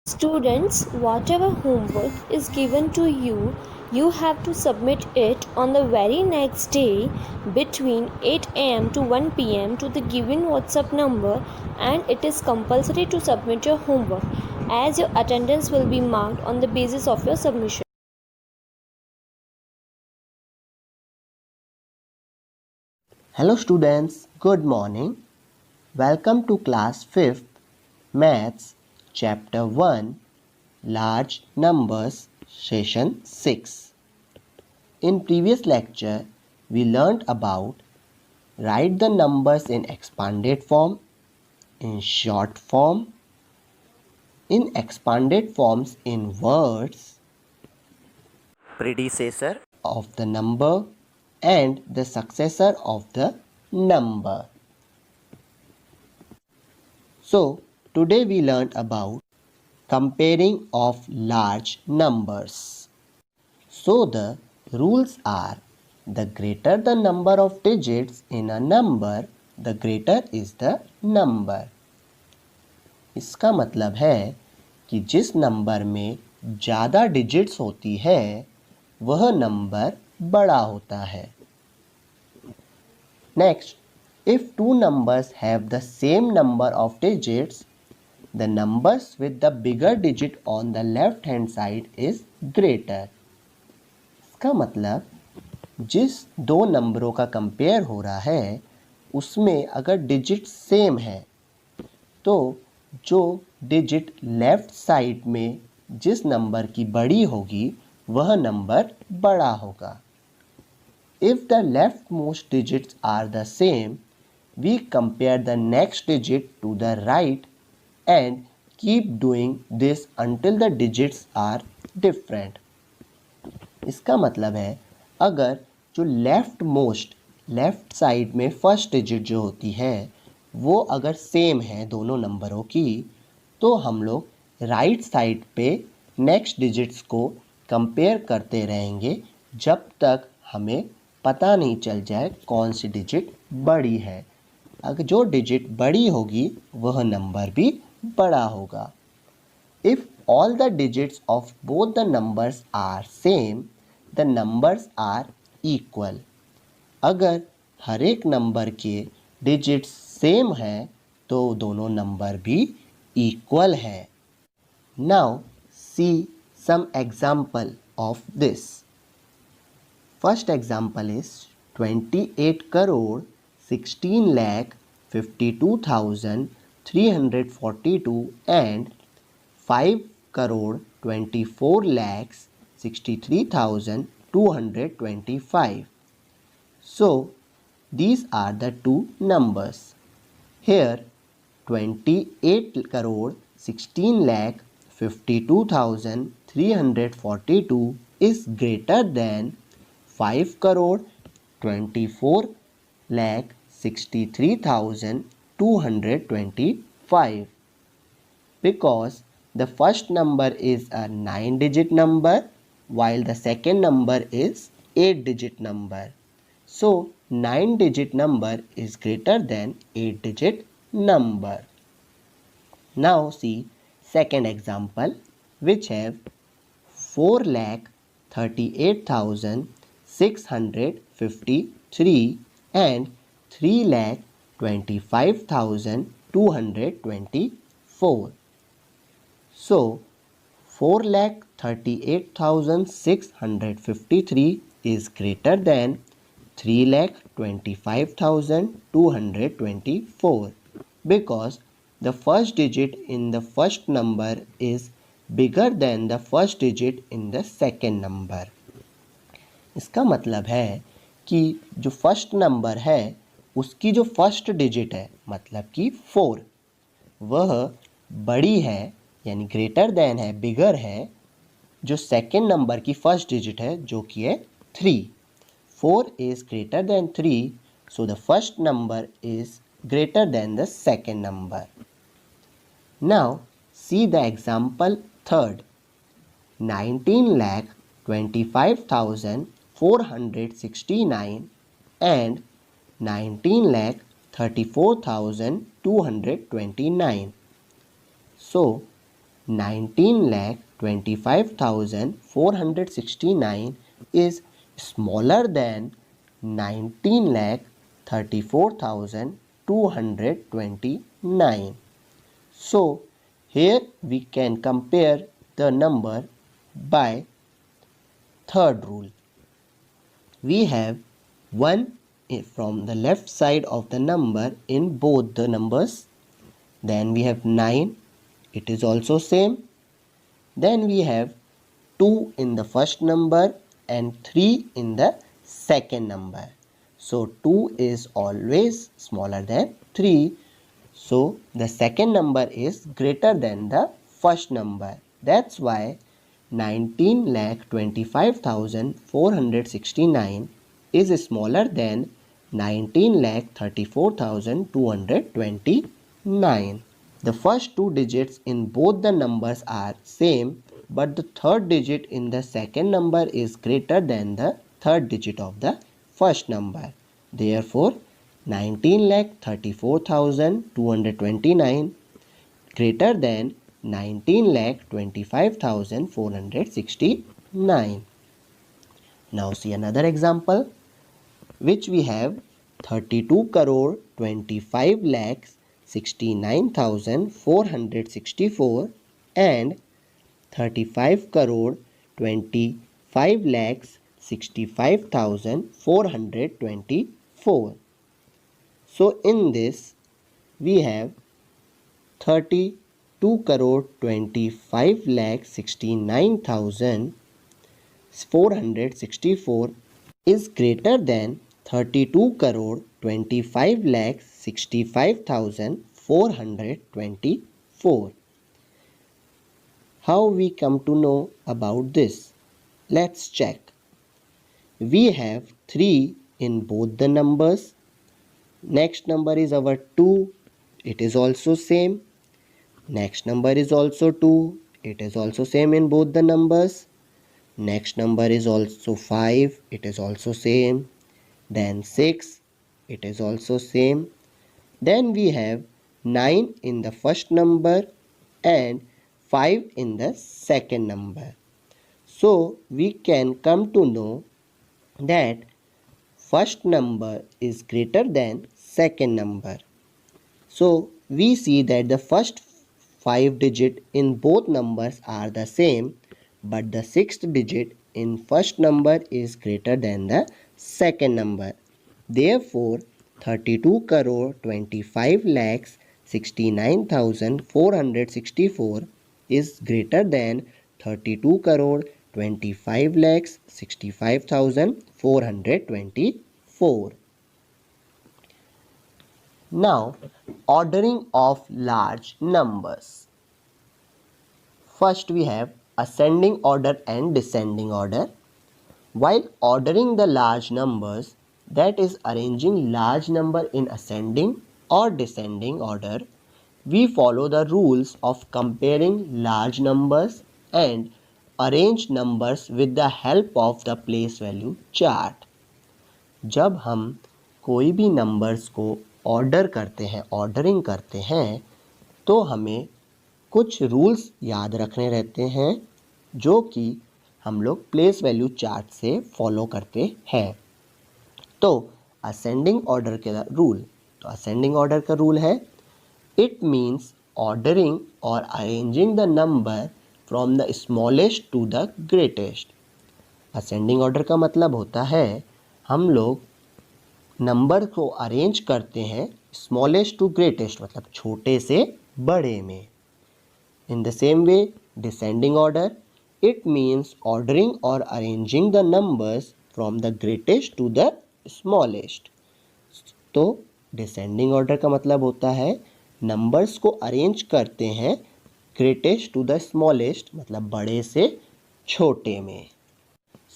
Students, whatever homework is given to you, you have to submit it on the very next day between 8 am to 1 pm to the given WhatsApp number, and it is compulsory to submit your homework as your attendance will be marked on the basis of your submission. Hello students, good morning. Welcome to class 5th Maths chapter 1 Large Numbers session 6. In previous lecture we learned about write the numbers in expanded form, in short form, in expanded forms in words, predecessor of the number and the successor of the number. So today we learned about comparing of large numbers. So the rules are, the greater the number of digits in a number, the greater is the number. इसका मतलब है कि जिस number में ज़्यादा digits होती है वह नंबर बड़ा होता है. Next, if two numbers have the same number of digits, the numbers with the bigger digit on the left hand side is greater. इसका मतलब जिस दो नंबरों का कंपेयर हो रहा है उसमें अगर डिजिट सेम है तो जो डिजिट लेफ्ट साइड में जिस नंबर की बड़ी होगी वह नंबर बड़ा होगा. If the leftmost digits are the same, we compare the next digit to the right and keep doing this until the digits are different. इसका मतलब है अगर जो लेफ्ट साइड में फर्स्ट डिजिट जो होती है वो अगर सेम है दोनों नंबरों की तो हम लोग राइट साइड पे नेक्स्ट डिजिट्स को कंपेयर करते रहेंगे जब तक हमें पता नहीं चल जाए कौन सी डिजिट बड़ी है. अगर जो डिजिट बड़ी होगी वह नंबर भी बड़ा होगा. If all the digits of both the numbers are same, the numbers are equal. अगर हर एक नंबर के डिजिट्स सेम हैं तो दोनों नंबर भी इक्वल है. Now see some example of this. First example is 28 crore 16 lakh 52,342 and 5 crore 24 lakhs 63,225. So these are the two numbers. Here 28 crore 16 lakh 52,342 is greater than 5 crore 24 lakh 63,225 because the first number is a 9-digit number while the second number is 8-digit number. So 9-digit number is greater than 8-digit number. Now see second example which have 4,38,653 and 3,25,224. So 4,38,653 is greater than 3,25,224 because the first digit in the first number is bigger than the first digit in the second number. इसका मतलब है कि जो first number है उसकी जो first digit है मतलब कि 4 वह बड़ी है यानी ग्रेटर देन है बिगर है जो सेकेंड नंबर की फर्स्ट डिजिट है जो कि है 3. 4 is greater than 3, so the first number is greater than the second number. Now see the example third. 19,25,469 and 19,34,229. So 19,25,469 is smaller than 19,34,229. So here we can compare the number by third rule. We have 1 from the left side of the number in both the numbers. Then we have 9, it is also same. Then we have 2 in the first number and 3 in the second number. So 2 is always smaller than 3. So the second number is greater than the first number. That's why 19,25,469 is smaller than 19,34,229. The first two digits in both the numbers are same, but the third digit in the second number is greater than the third digit of the first number. Therefore, 19,34,229 greater than 19,25,469. Now see another example, which we have 32 crore 25 lakhs 69,464 and 35 crore 25 lakhs 65,424. So in this we have 32 crore 25 lakhs 69,464 is greater than 32 crore 25 lakhs 65,424. How we come to know about this? Let's check. We have 3 in both the numbers. Next number is our 2. It is also same. Next number is also 2. It is also same in both the numbers. Next number is also 5. It is also same. Then 6. It is also same. Then we have 9 in the first number and 5 in the second number. So we can come to know that first number is greater than second number. So we see that the first 5 digit in both numbers are the same, but the sixth digit in first number is greater than the second number. Therefore, 32 crore 25 lakhs 69,464 is greater than 32 crore 25 lakhs 65,424. Now, ordering of large numbers. First we have ascending order and descending order. While ordering the large numbers, that is arranging large number in ascending or descending order, we follow the rules of comparing large numbers and arranged numbers with the help of the place value chart. जब हम कोई भी numbers को order करते हैं, ordering करते हैं, तो हमें कुछ रूल्स याद रखने रहते हैं जो कि हम लोग प्लेस वैल्यू चार्ट से फॉलो करते हैं. तो असेंडिंग ऑर्डर का रूल, तो असेंडिंग ऑर्डर का रूल है, इट मीन्स ऑर्डरिंग और arranging the number from the smallest to the greatest. Ascending order का मतलब होता है हम लोग नंबर को अरेंज करते हैं स्मॉलेस्ट टू ग्रेटेस्ट, मतलब छोटे से बड़े में. In the same way descending order, it means ordering और arranging the numbers from the greatest to the smallest. तो डिसेंडिंग ऑर्डर का मतलब होता है नंबर्स को अरेंज करते हैं ग्रेटेस्ट टू द स्मॉलेस्ट, मतलब बड़े से छोटे में.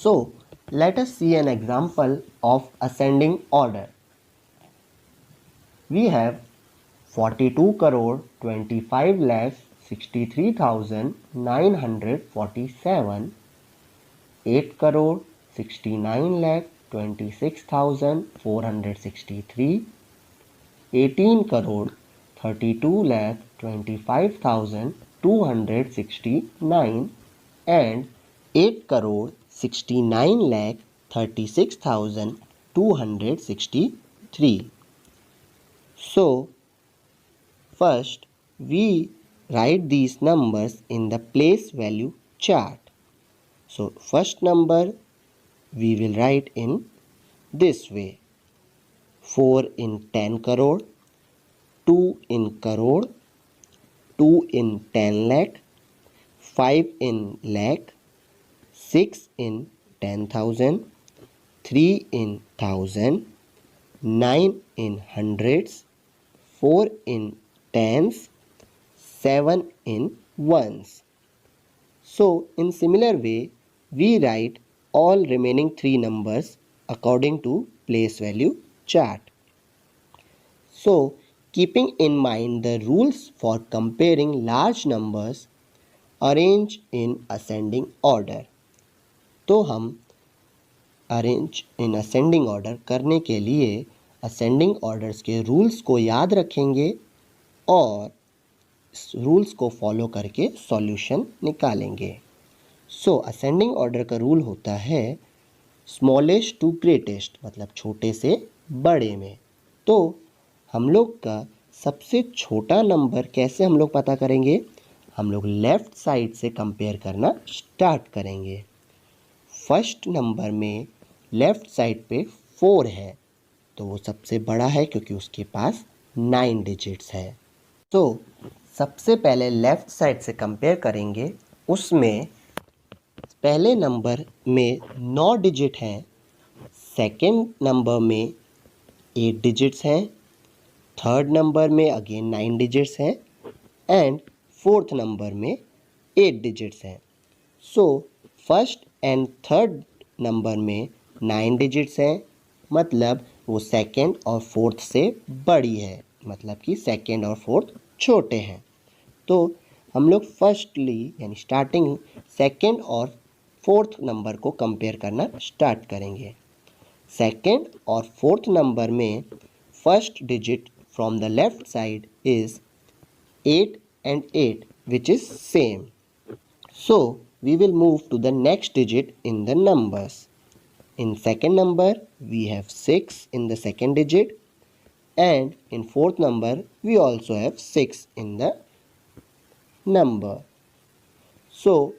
सो let us see an example of ascending order. We have 42 crore 25 lakhs 63,947, 8 crore 69 lakh 26,463, 18 crore 32 lakh 25,000, 269 and 8 crore 69 lakh 36,263. So first we write these numbers in the place value chart. So first number we will write in this way: 4 in 10 crore, 2 in crore, 2 in 10 lakh, 5 in lakh, 6 in 10,000, 3 in thousand, 9 in hundreds, 4 in tens, 7 in ones. So in similar way, we write all remaining 3 numbers according to place value chart. So keeping in mind the rules for comparing large numbers, arrange in ascending order. तो हम arrange in ascending order करने के लिए ascending orders के rules को याद रखेंगे और रूल्स को फॉलो करके सॉल्यूशन निकालेंगे। सो असेंडिंग ऑर्डर का रूल होता है स्मॉलेस्ट टू ग्रेटेस्ट, मतलब छोटे से बड़े में। तो हम लोग का सबसे छोटा नंबर कैसे हम लोग पता करेंगे? हम लोग लेफ़्ट साइड से कंपेयर करना स्टार्ट करेंगे। फर्स्ट नंबर में लेफ़्ट साइड पे 4 है, तो वो सबसे बड़ा है क्योंकि उसके पास 9 डिजिट्स है। तो सबसे पहले लेफ़्ट साइड से कंपेयर करेंगे, उसमें पहले नंबर में 9 डिजिट हैं, सेकेंड नंबर में 8 डिजिट्स हैं, थर्ड नंबर में अगेन 9 डिजिट्स हैं एंड फोर्थ नंबर में 8 डिजिट्स हैं। So first and third number में 9 डिजिट्स हैं, मतलब वो सेकेंड और फोर्थ से बड़ी है, मतलब कि सेकेंड और फोर्थ छोटे हैं। तो हम लोग फर्स्टली यानी स्टार्टिंग सेकेंड और फोर्थ नंबर को कंपेयर करना स्टार्ट करेंगे। सेकेंड और फोर्थ नंबर में first digit from the left side is 8 and 8, which is same. So we will move to the next digit in the numbers. In second number we have 6 in the second digit, and in fourth number we also have 6 in the number. So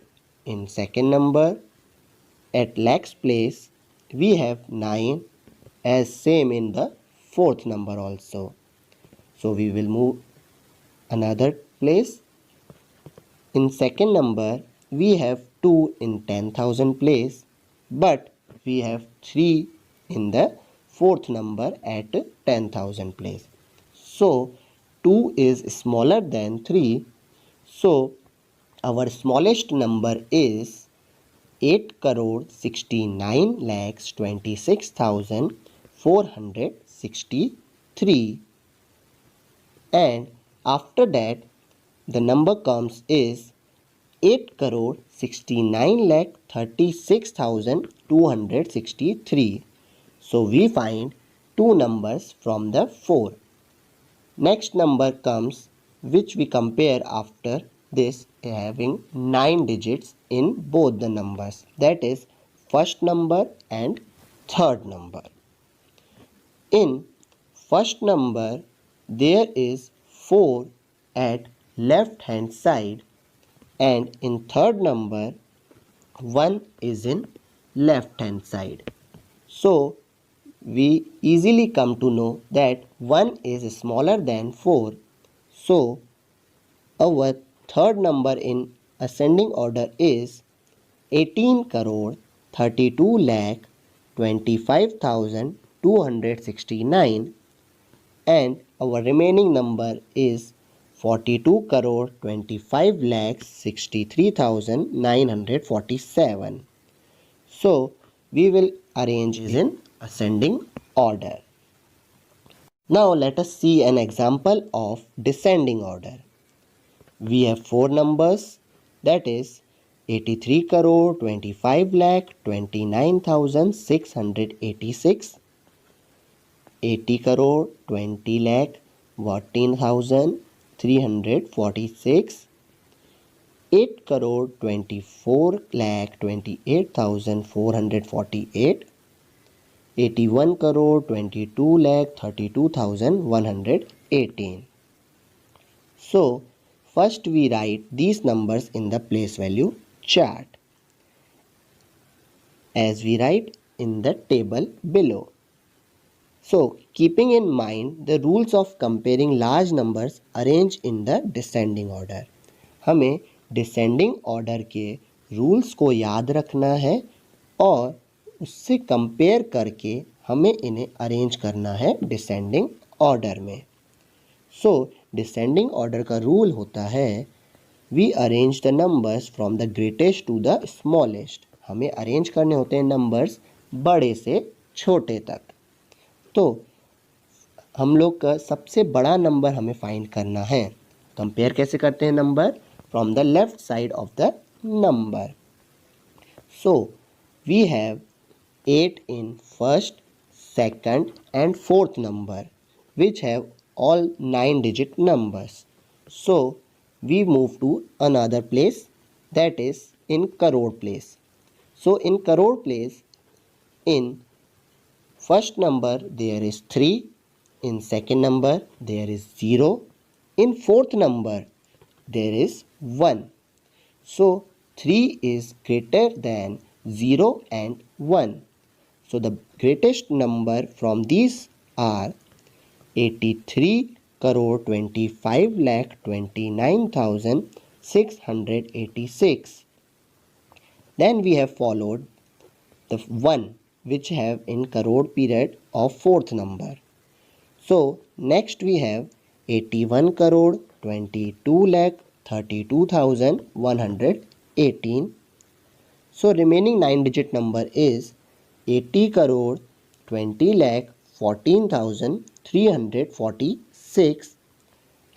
in second number at lakhs place we have 9 as same in the fourth number also. So we will move another place. In second number we have 2 in 10,000 place, but we have 3 in the fourth number at 10,000 place. So 2 is smaller than 3. So our smallest number is 8 crore 69 lakhs 26,463, and after that the number comes is 8 crore 69 lakh 36,263. So we find two numbers from the 4. Next number comes which we compare after this having 9 digits in both the numbers, that is first number and third number. In first number there is 4 at left hand side, and in third number 1 is in left hand side. So we easily come to know that 1 is smaller than 4. So our third number in ascending order is 18 crore 32 lakh 25,269, and our remaining number is 42 crore 25 lakhs 63,947. So we will arrange in ascending order. Now let us see an example of descending order. We have 4 numbers, that is 83 crore 25 lakh 29,686, 80 crore 20 lakh 14,346, 8,24,28,448, 81,22,32,118. So, first we write these numbers in the place value chart as we write in the table below. So, keeping in mind the rules of comparing large numbers, arrange in the descending order. हमें descending order के rules को याद रखना है और उससे compare करके हमें इन्हें अरेंज करना है डिसेंडिंग ऑर्डर में. सो डिसेंडिंग ऑर्डर का रूल होता है we arrange the numbers from the greatest to the smallest. हमें अरेंज करने होते हैं नंबर्स बड़े से छोटे तक. तो हम लोग का सबसे बड़ा नंबर हमें फाइंड करना है. कंपेयर कैसे करते हैं number? From the left side of the number. So we have 8 in first, second and fourth number which have all 9-digit numbers. So we move to another place, that is in crore place. So in crore place, in first number there is 3, in second number there is 0, in fourth number there is 1. So 3 is greater than 0 and 1. So the greatest number from these are 83,25,29,686. Then we have followed the 1 which have in crore period of fourth number. So next we have 81 crore 22 lakh 32,118. So remaining 9-digit number is 80 crore 20 lakh 14,346,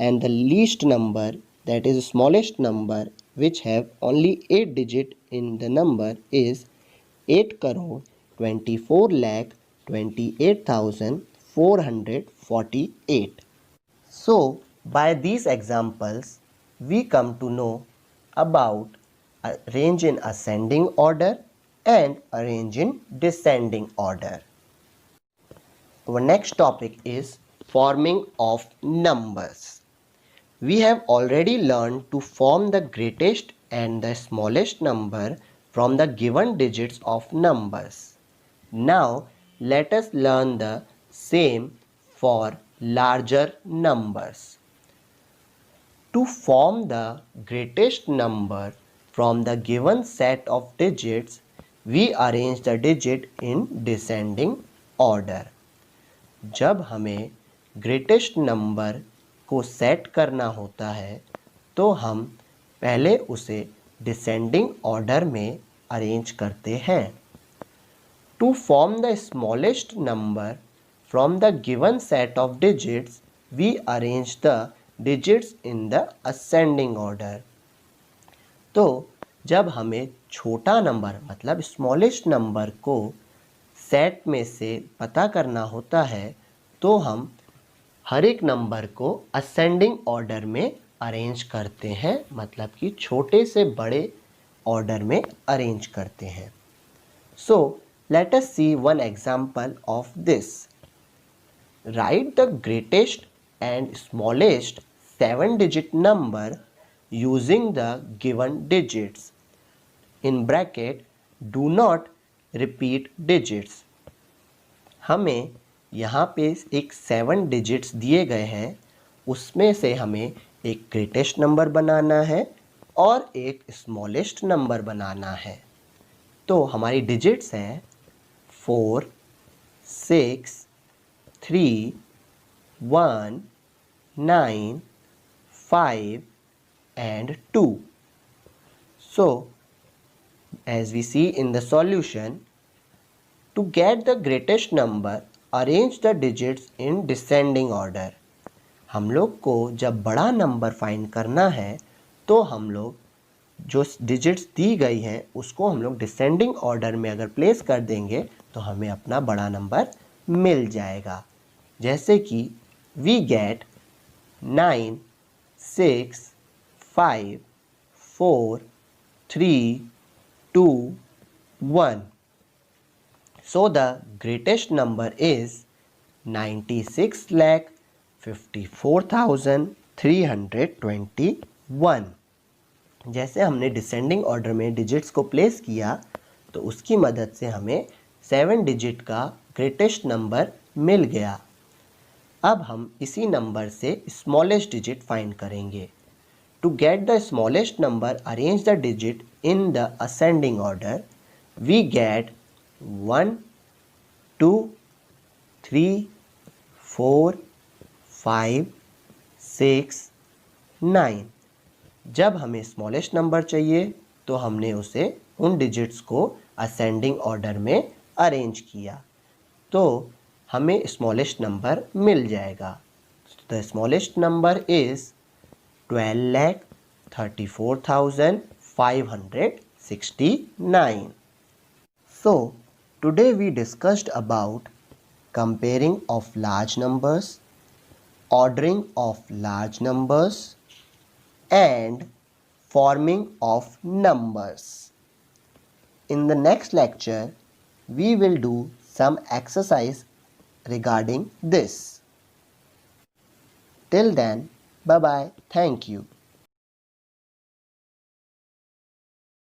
and the least number, that is smallest number, which have only 8 digit in the number is 8 crore 24 lakh 28,448. So by these examples we come to know about arrange in ascending order and arrange in descending order. Our next topic is forming of numbers. We have already learned to form the greatest and the smallest number from the given digits of numbers. Now let us learn the same for larger numbers. To form the greatest number from the given set of digits, we arrange the digit in descending order. जब हमें greatest number को set करना होता है तो हम पहले उसे डिसेंडिंग ऑर्डर में अरेंज करते हैं. To form the smallest number from the given set of digits we arrange the digits in the ascending order. तो जब हमें छोटा नंबर मतलब स्मॉलेस्ट नंबर को सेट में से पता करना होता है तो हम हर एक नंबर को असेंडिंग ऑर्डर में अरेंज करते हैं, मतलब कि छोटे से बड़े ऑर्डर में अरेंज करते हैं. So let us see one example of this. Write the greatest and smallest 7-digit number using the given digits. In bracket, do not repeat digits. हमें यहाँ पे एक 7 digits दिए गए हैं, उसमें से हमें एक ग्रेटेस्ट नंबर बनाना है और एक स्मॉलेस्ट नंबर बनाना है. तो हमारी डिजिट्स हैं 4, 6, 3, 1, 9, 5 and 2. So as we see in the solution, to get the greatest number, arrange the digits in descending order. हम लोग को जब बड़ा नंबर फाइंड करना है तो हम लोग जो डिजिट्स दी गई हैं उसको हम लोग डिसेंडिंग ऑर्डर में अगर प्लेस कर देंगे तो हमें अपना बड़ा नंबर मिल जाएगा. जैसे कि we get 9, 6, 5, 4, 3, 2, 1. So the greatest number is 96,54,321. जैसे हमने डिसेंडिंग ऑर्डर में डिजिट्स को प्लेस किया तो उसकी मदद से हमें 7 डिजिट का ग्रेटेस्ट नंबर मिल गया। अब हम इसी नंबर से स्मॉलेस्ट डिजिट फाइंड करेंगे। To get the smallest number arrange the digit in the ascending order. We get 1, 2, 3, 4, 5, 6, 9। जब हमें स्मॉलेस्ट नंबर चाहिए तो हमने उसे उन डिजिट्स को असेंडिंग ऑर्डर में अरेंज किया तो हमें स्मॉलेस्ट नंबर मिल जाएगा। The smallest number is 12,34,569. So today we discussed about comparing of large numbers, ordering of large numbers, and forming of numbers. In the next lecture, we will do some exercise regarding this. Till then, bye bye. Thank you.